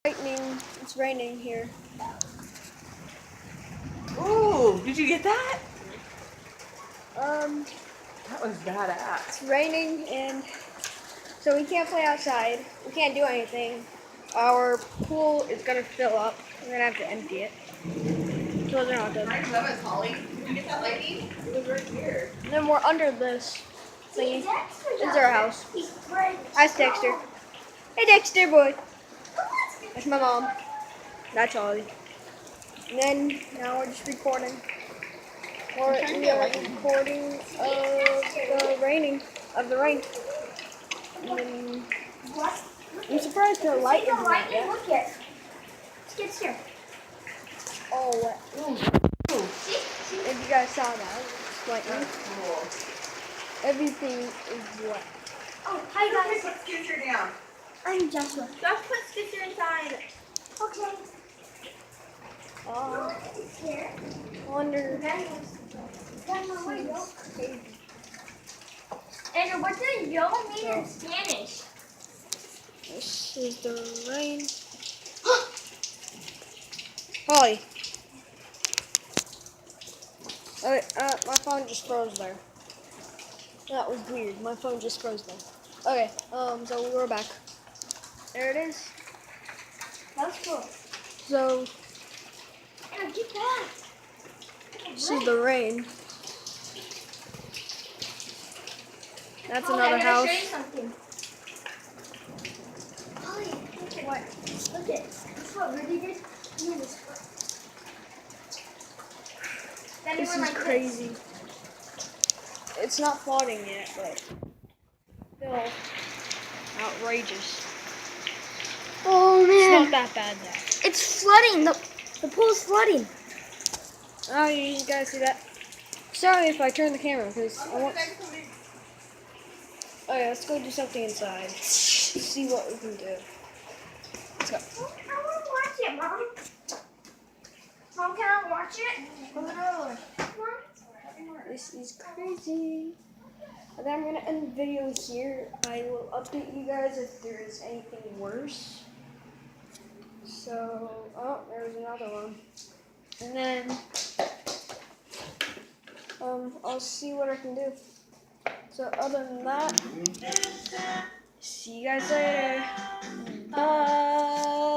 Lightning. It's raining here. Ooh, did you get that? Um, That was badass. it's raining and so we can't play outside. We can't do anything. Our pool is gonna fill up. We're gonna have to empty it. So they're not good. Hi, Clemens, Holly. Did you get that lightning? It was right here. And then we're under this thingy. This is our house. That's Dexter. Hey Dexter boy. That's my mom. That's Ollie. And then now we're just recording. We are recording of the rain. And then I'm surprised the light isn't out yet. Look at it. Let's get here. Oh, what? If you guys saw that, it's lightning. Cool. Everything is wet. Oh, hi guys. Put Skitzer down. I'm Joshua. Josh put Skitzer inside. Okay. Here. Wonder. And what does yellow mean in Spanish? This is the rain. Holly. Okay, my phone just froze there. That was weird. My phone just froze there. Okay, so we're back. There it is. That's cool. So, Anna, get back. this is the rain. That's another I'm house. gonna show you something. Holly, look at what? Look at this. What really good? Look at this. This is crazy. It's not flooding yet, but still outrageous. Oh It's man. not that bad though. It's flooding. The pool's flooding. Oh, you guys see that? Sorry if I turn the camera because I want. Okay, let's go do something inside. See what we can do. Let's go. I want to watch it, Mom. Mom, can I watch it? Mom? This is crazy. And then I'm gonna end the video here. I will update you guys if there is anything worse. So, oh, there's another one. And then, I'll see what I can do. So other than that, see you guys later. Bye.